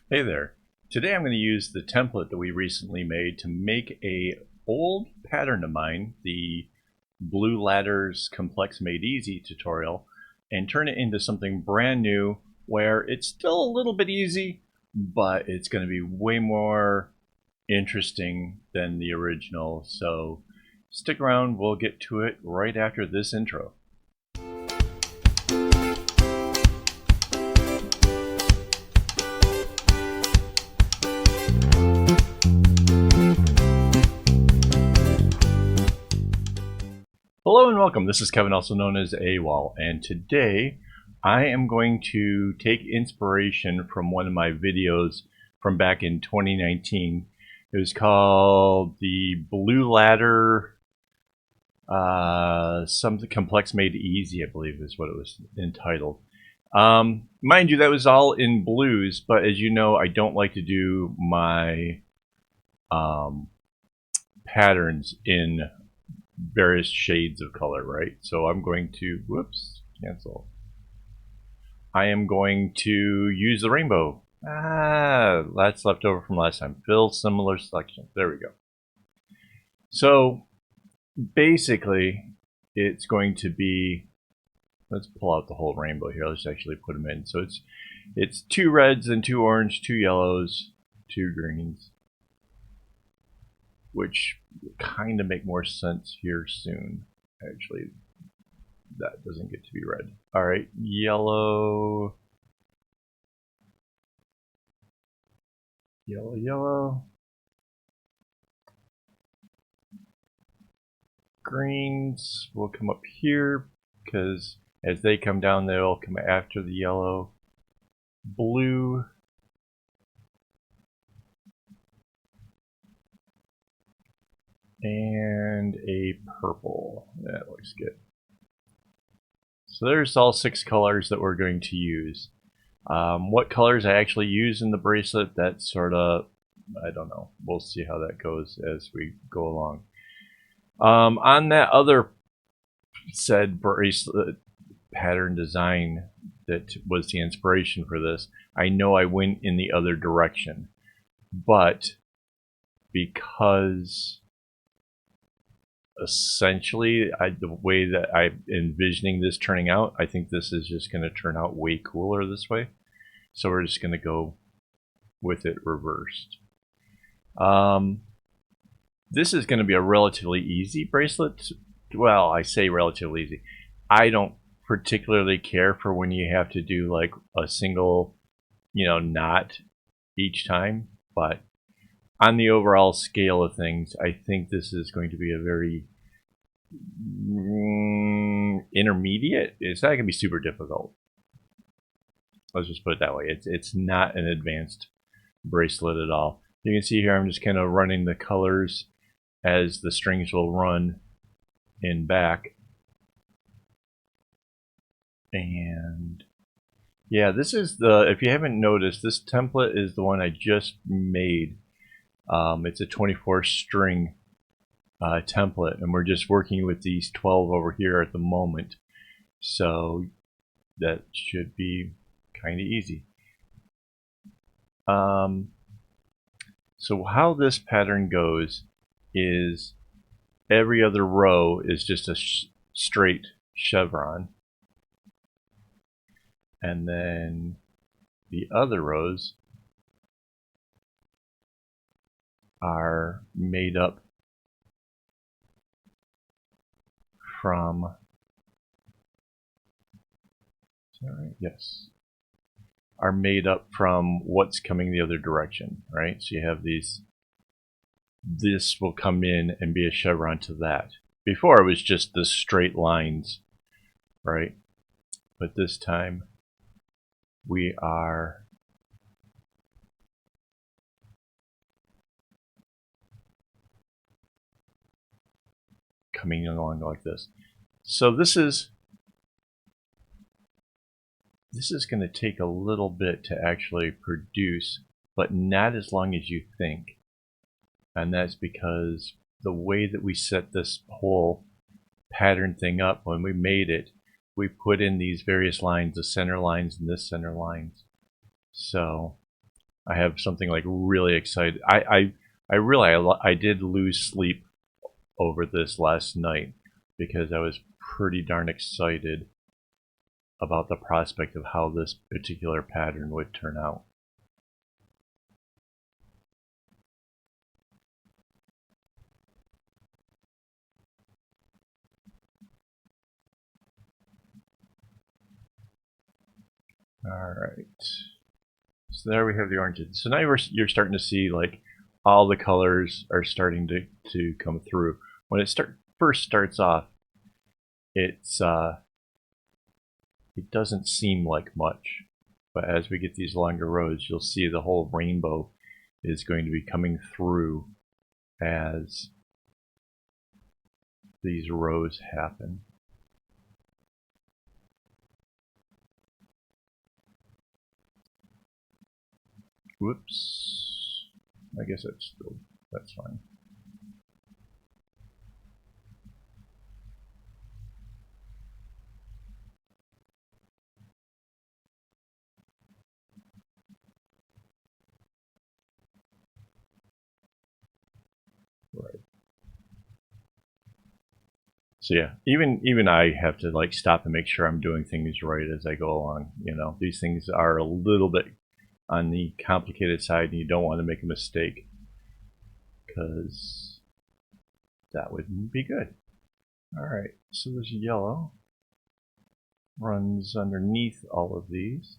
Hey there. Today I'm going to use the template that we recently made to make a old pattern of mine, the Blue Ladders Complex Made Easy tutorial, and turn it into something brand new where it's still a little bit easy, but it's going to be way more interesting than the original. So stick around, we'll get to it right after this intro. Hello and welcome. This is Kevin, also known as AWOL, and today I am going to take inspiration from one of my videos from back in 2019. It was called the Blue Ladder something complex made easy, I believe is what it was entitled. Mind you, that was all in blues, but as you know, I don't like to do my patterns in various shades of color, right? So I'm going to, whoops, cancel. I am going to use the rainbow. That's left over from last time. Fill similar selection. There we go. So basically, it's going to be, let's pull out the whole rainbow here. Let's actually put them in. So it's 2 reds and 2 orange, 2 yellows, 2 greens, which kind of make more sense here soon. Actually, that doesn't get to be red. All right, yellow, yellow, yellow, greens will come up here because as they come down, they'll come after the yellow. Blue, and a purple. That looks good. So there's all 6 colors that we're going to use. What colors I actually use in the bracelet, that's sort of, I don't know. We'll see how that goes as we go along. On that other said bracelet pattern design that was the inspiration for this, I know I went in the other direction. But because essentially the way that I'm envisioning this turning out, I think this is just going to turn out way cooler this way. So we're just going to go with it reversed. This is going to be a relatively easy bracelet. Well, I say relatively easy. I don't particularly care for when you have to do like a single, knot each time, but on the overall scale of things, I think this is going to be a very intermediate. It's not going to be super difficult. Let's just put it that way. It's not an advanced bracelet at all. You can see here I'm just kind of running the colors as the strings will run in back. And yeah, this is if you haven't noticed, this template is the one I just made. It's a 24 string template, and we're just working with these 12 over here at the moment, so that should be kind of easy. So how this pattern goes is every other row is just a straight chevron, and then the other rows are made up from, is that right? Yes. Are made up from what's coming the other direction, right? So you have these, this will come in and be a chevron to that. Before it was just the straight lines, right? But this time we are coming along like this. So this is going to take a little bit to actually produce, but not as long as you think. And that's because the way that we set this whole pattern thing up, when we made it, we put in these various lines, the center lines and this center lines. So I have something like really excited. I really I did lose sleep over this last night because I was pretty darn excited about the prospect of how this particular pattern would turn out. All right. So there we have the oranges. So now you're starting to see like all the colors are starting to come through. When it first starts off, it's it doesn't seem like much, but as we get these longer rows, you'll see the whole rainbow is going to be coming through as these rows happen. Whoops. I guess that's fine. Right. So yeah, even I have to like stop and make sure I'm doing things right as I go along. You know, these things are a little bit on the complicated side, and you don't want to make a mistake because that wouldn't be good. All right, so there's yellow runs underneath all of these.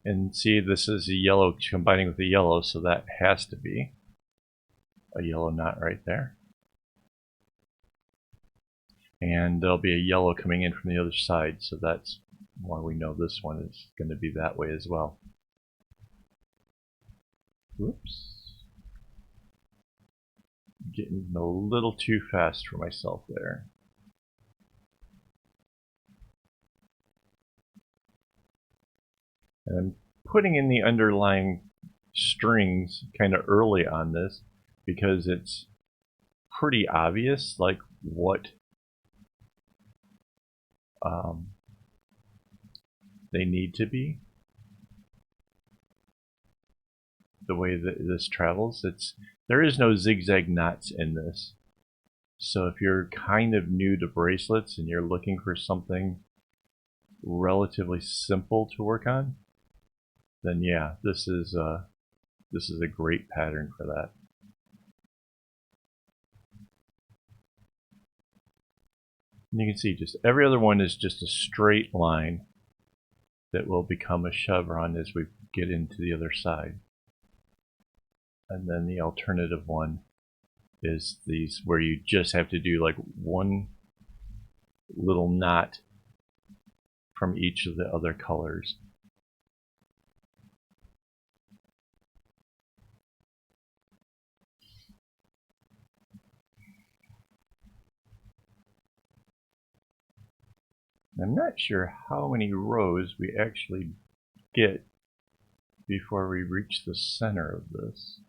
And see, this is a yellow combining with a yellow, so that has to be a yellow knot right there. And there'll be a yellow coming in from the other side, so that's why we know this one is going to be that way as well. Whoops. Getting a little too fast for myself there. And I'm putting in the underlying strings kind of early on this because it's pretty obvious like what they need to be. The way that this travels, there is no zigzag knots in this. So if you're kind of new to bracelets and you're looking for something relatively simple to work on, then yeah, this is a great pattern for that. And you can see just every other one is just a straight line that will become a chevron as we get into the other side. And then the alternative one is these where you just have to do like one little knot from each of the other colors. I'm not sure how many rows we actually get before we reach the center of this,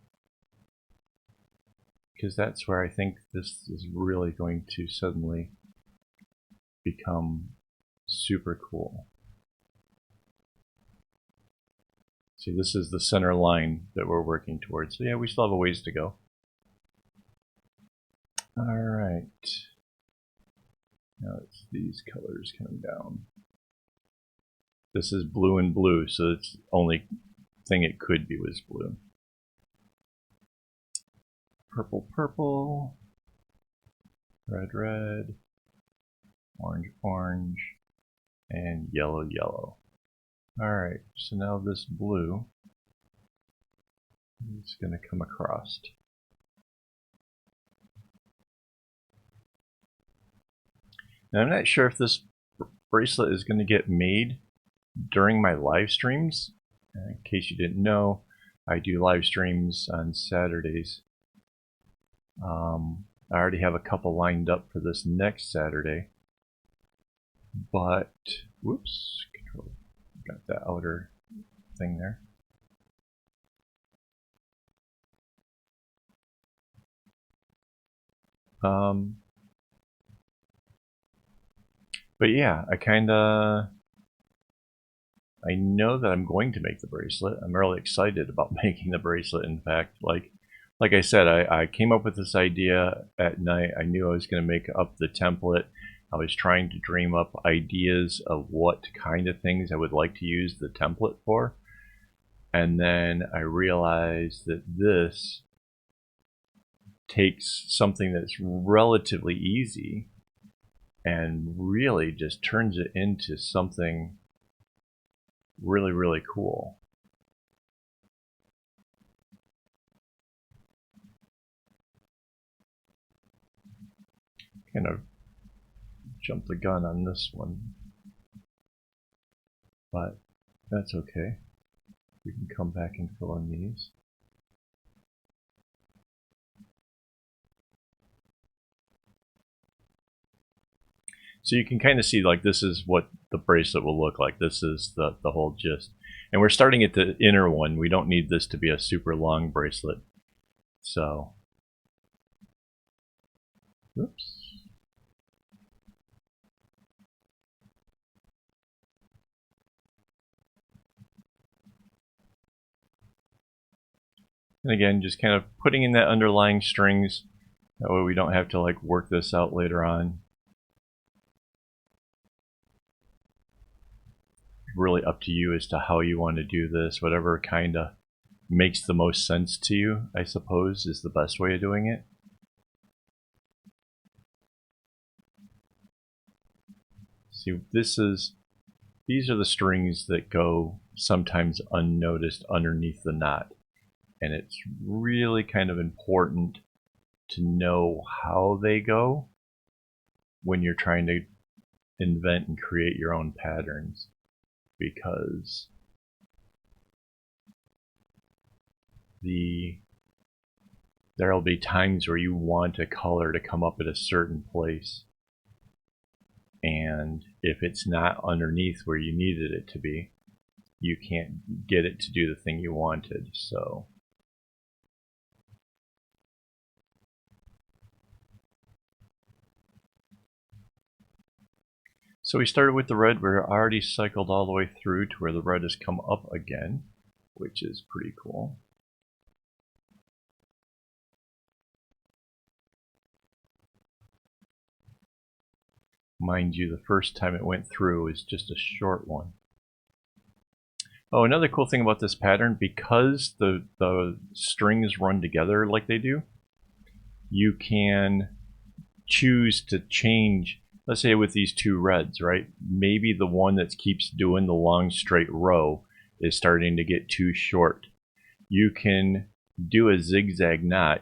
because that's where I think this is really going to suddenly become super cool. See, this is the center line that we're working towards. So yeah, we still have a ways to go. All right. Now it's these colors coming down. This is blue and blue, so it's the only thing it could be was blue. Purple, purple. Red, red. Orange, orange. And yellow, yellow. Alright, so now this blue is going to come across. Now I'm not sure if this bracelet is going to get made during my live streams. In case you didn't know, I do live streams on Saturdays. I already have a couple lined up for this next Saturday. But, whoops, control, got that outer thing there. But yeah, I kind of I know that I'm going to make the bracelet. I'm really excited about making the bracelet. In fact, like I said, I came up with this idea at night. I knew I was going to make up the template. I was trying to dream up ideas of what kind of things I would like to use the template for. And then I realized that this takes something that's relatively easy and really just turns it into something really, really cool. Kind of jumped the gun on this one, but that's okay. We can come back and fill in these. So you can kind of see, like, this is what the bracelet will look like. This is the whole gist. And we're starting at the inner one. We don't need this to be a super long bracelet. So, oops. And again, just kind of putting in that underlying strings. That way we don't have to like work this out later on. Really up to you as to how you want to do this. Whatever kind of makes the most sense to you, I suppose, is the best way of doing it. See, these are the strings that go sometimes unnoticed underneath the knot. And it's really kind of important to know how they go when you're trying to invent and create your own patterns, because there'll be times where you want a color to come up at a certain place, and if it's not underneath where you needed it to be, you can't get it to do the thing you wanted. So we started with the red. We're already cycled all the way through to where the red has come up again, which is pretty cool. Mind you, the first time it went through is just a short one. Oh, another cool thing about this pattern, because the strings run together like they do, you can choose to change. Let's say with these two reds, right? Maybe the one that keeps doing the long straight row is starting to get too short. You can do a zigzag knot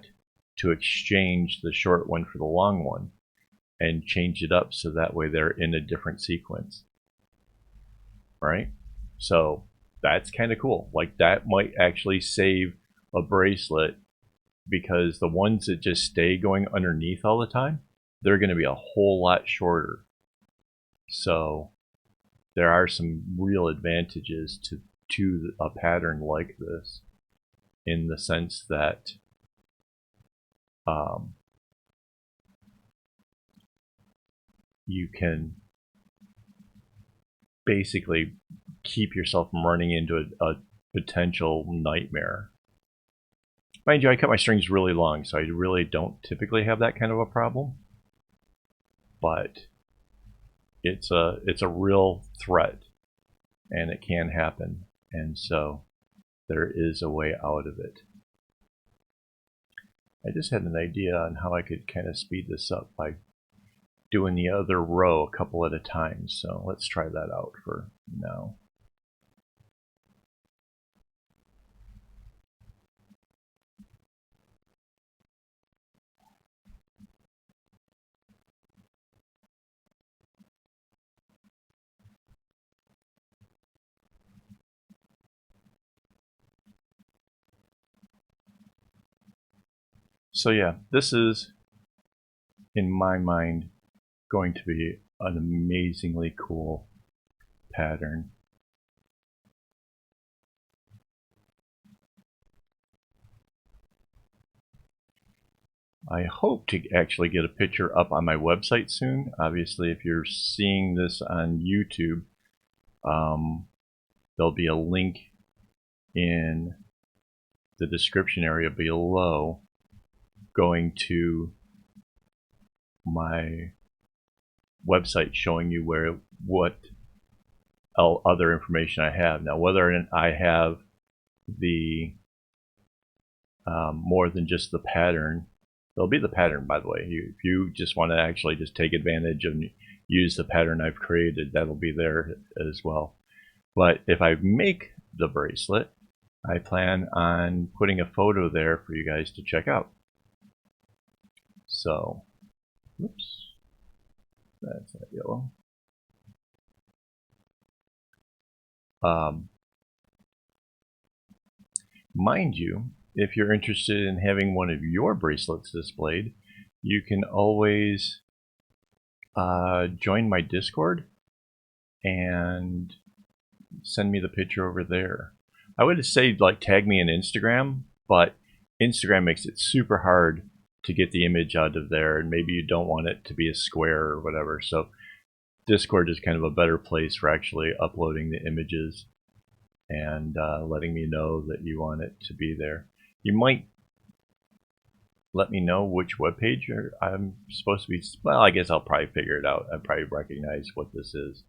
to exchange the short one for the long one and change it up so that way they're in a different sequence, right? So that's kind of cool. Like, that might actually save a bracelet, because the ones that just stay going underneath all the time, they're going to be a whole lot shorter. So there are some real advantages to a pattern like this, in the sense that you can basically keep yourself from running into a potential nightmare. Mind you, I cut my strings really long, so I really don't typically have that kind of a problem. But it's a real threat, and it can happen. And so there is a way out of it. I just had an idea on how I could kind of speed this up by doing the other row a couple at a time. So let's try that out for now. So yeah, this is, in my mind, going to be an amazingly cool pattern. I hope to actually get a picture up on my website soon. Obviously, if you're seeing this on YouTube, there'll be a link in the description area below going to my website showing you what other information I have. Now, whether I have the more than just the pattern, there'll be the pattern, by the way. If you just want to actually just take advantage and use the pattern I've created, that'll be there as well. But if I make the bracelet, I plan on putting a photo there for you guys to check out. So, whoops, that's not yellow. Mind you, if you're interested in having one of your bracelets displayed, you can always join my Discord and send me the picture over there. I would say like tag me in Instagram, but Instagram makes it super hard to get the image out of there, and maybe you don't want it to be a square or whatever. So Discord is kind of a better place for actually uploading the images and letting me know that you want it to be there. You might let me know which webpage I'm supposed to be. Well, I guess I'll probably figure it out. I probably recognize what this is.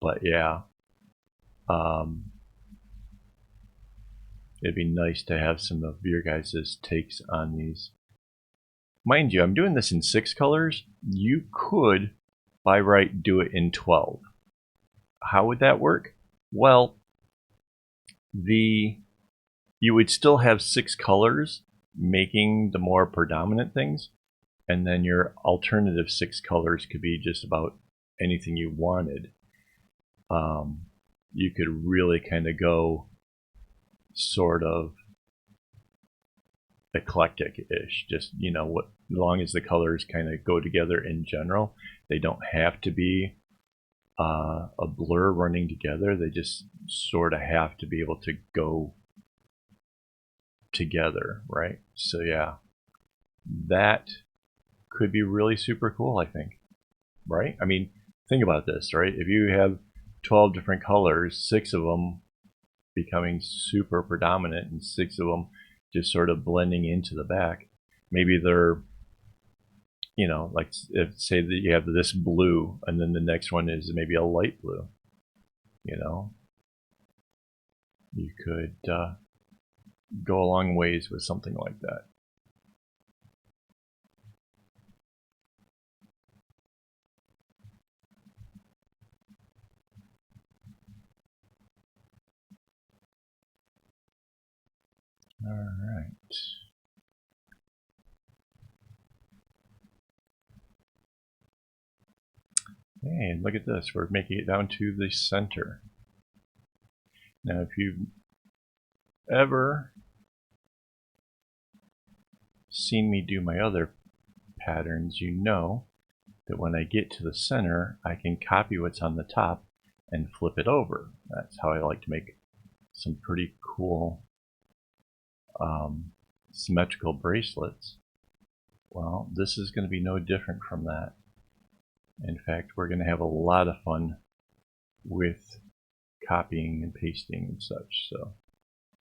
But yeah, it'd be nice to have some of your guys' takes on these. Mind you, I'm doing this in 6 colors. You could, by right, do it in 12. How would that work? Well, you would still have 6 colors making the more predominant things, and then your alternative 6 colors could be just about anything you wanted. You could really kind of go sort of eclectic-ish, just, you know, what, as long as the colors kind of go together in general. They don't have to be a blur running together. They just sort of have to be able to go together, right? So yeah, that could be really super cool, I think, right? I mean, think about this, right? If you have 12 different colors, 6 of them becoming super predominant and 6 of them just sort of blending into the back. Maybe they're, you know, like if say that you have this blue and then the next one is maybe a light blue, you know, you could go a long ways with something like that. All right. And look at this, we're making it down to the center. Now, if you've ever seen me do my other patterns, you know that when I get to the center, I can copy what's on the top and flip it over. That's how I like to make some pretty cool symmetrical bracelets. Well, this is going to be no different from that. In fact, we're going to have a lot of fun with copying and pasting and such. So,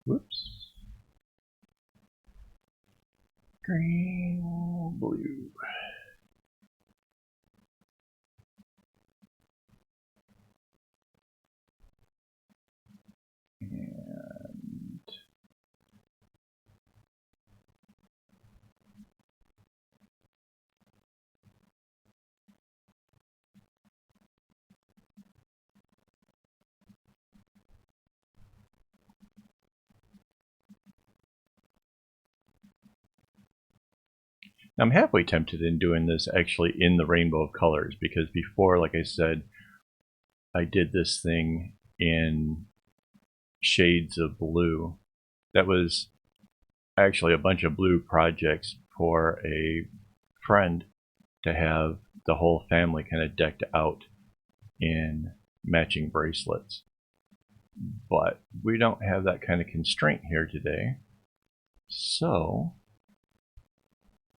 whoops. Green, blue. And I'm halfway tempted in doing this actually in the rainbow of colors, because before, like I said, I did this thing in shades of blue. That was actually a bunch of blue projects for a friend to have the whole family kind of decked out in matching bracelets. But we don't have that kind of constraint here today. So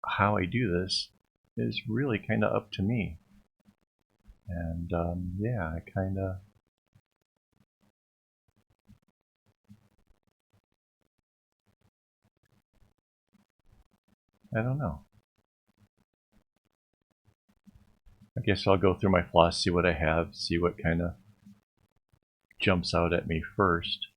how I do this is really kind of up to me. And yeah, I kind of I don't know. I guess I'll go through my floss, see what I have, see what kind of jumps out at me first.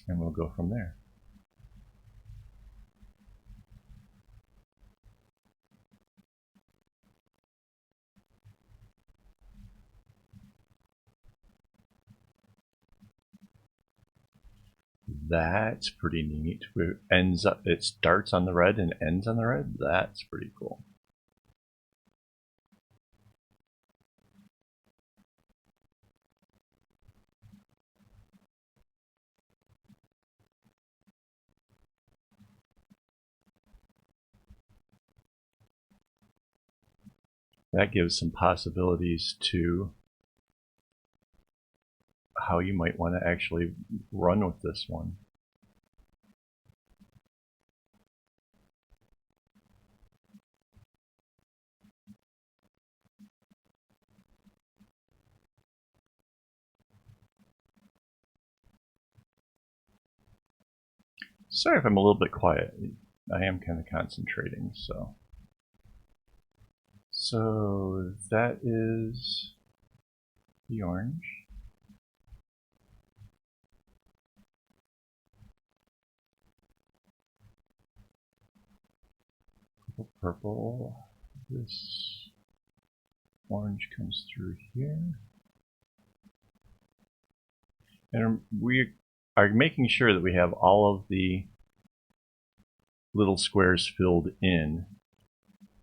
And we'll go from there. That's pretty neat. It starts on the red and ends on the red. That's pretty cool. That gives some possibilities to how you might want to actually run with this one. Sorry if I'm a little bit quiet. I am kind of concentrating, so. So that is the orange. Purple. This orange comes through here. And we are making sure that we have all of the little squares filled in,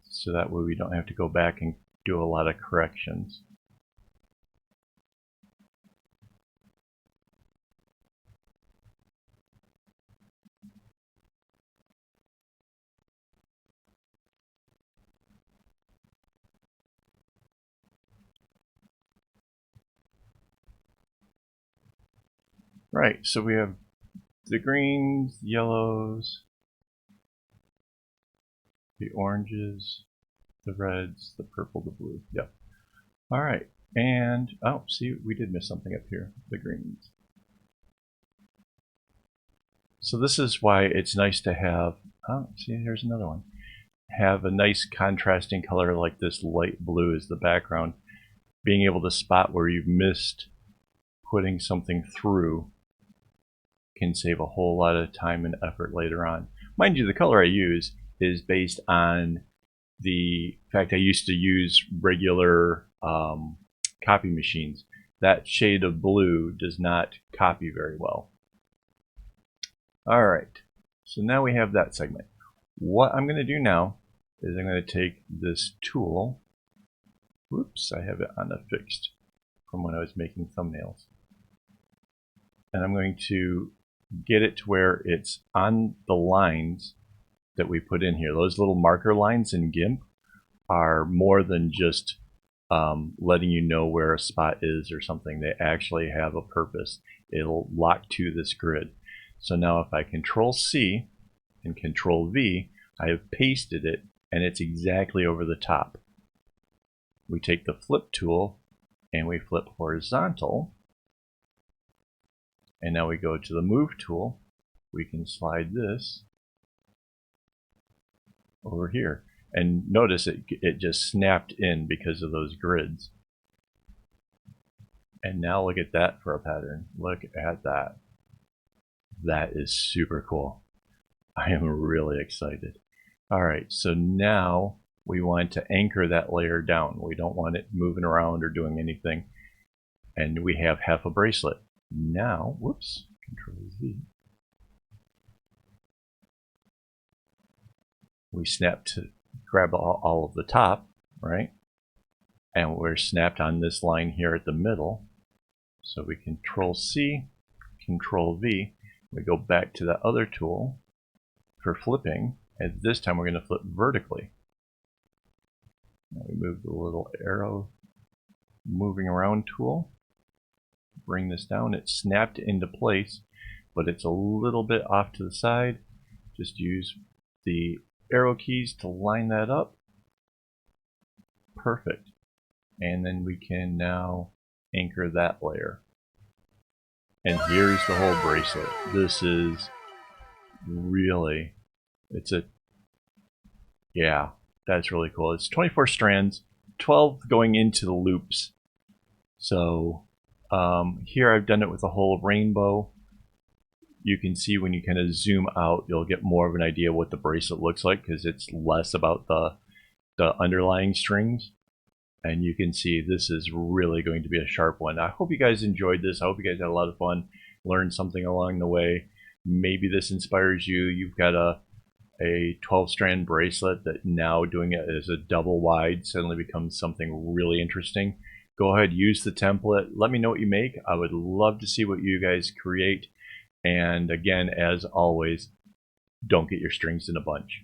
so that way we don't have to go back and do a lot of corrections. Right, so we have the greens, the yellows, the oranges, the reds, the purple, the blue. Yep. All right, and oh, see, we did miss something up here, the greens. So this is why it's nice to have, oh, see, here's another one. Have a nice contrasting color like this light blue as the background. Being able to spot where you've missed putting something through can save a whole lot of time and effort later on. Mind you, the color I use is based on the fact I used to use regular copy machines. That shade of blue does not copy very well. All right, so now we have that segment. What I'm going to do now is I'm going to take this tool. Whoops, I have it on a fixed from when I was making thumbnails. And I'm going to get it to where it's on the lines that we put in here. Those little marker lines in GIMP are more than just letting you know where a spot is or something. They actually have a purpose. It'll lock to this grid. So now if I Control C and Control V, I have pasted it and it's exactly over the top. We take the flip tool and we flip horizontal. And now we go to the move tool. We can slide this over here. And notice it just snapped in because of those grids. And now look at that for a pattern. Look at that. That is super cool. I am really excited. All right, so now we want to anchor that layer down. We don't want it moving around or doing anything. And we have half a bracelet. Now, whoops, Control Z. We snap to grab all of the top, right? And we're snapped on this line here at the middle. So we Control C, Control V. We go back to that other tool for flipping, and this time we're going to flip vertically. Now we move the little arrow moving around tool. Bring this down. It's snapped into place, but it's a little bit off to the side. Just use the arrow keys to line that up. Perfect. And then we can now anchor that layer. And here's the whole bracelet. This is really, yeah, that's really cool. It's 24 strands, 12 going into the loops. So here I've done it with a whole rainbow. You can see when you kind of zoom out, you'll get more of an idea what the bracelet looks like because it's less about the underlying strings. And you can see this is really going to be a sharp one. I hope you guys enjoyed this. I hope you guys had a lot of fun, learned something along the way. Maybe this inspires you. You've got a 12-strand bracelet that now doing it as a double wide suddenly becomes something really interesting. Go ahead, use the template. Let me know what you make. I would love to see what you guys create. And again, as always, don't get your strings in a bunch.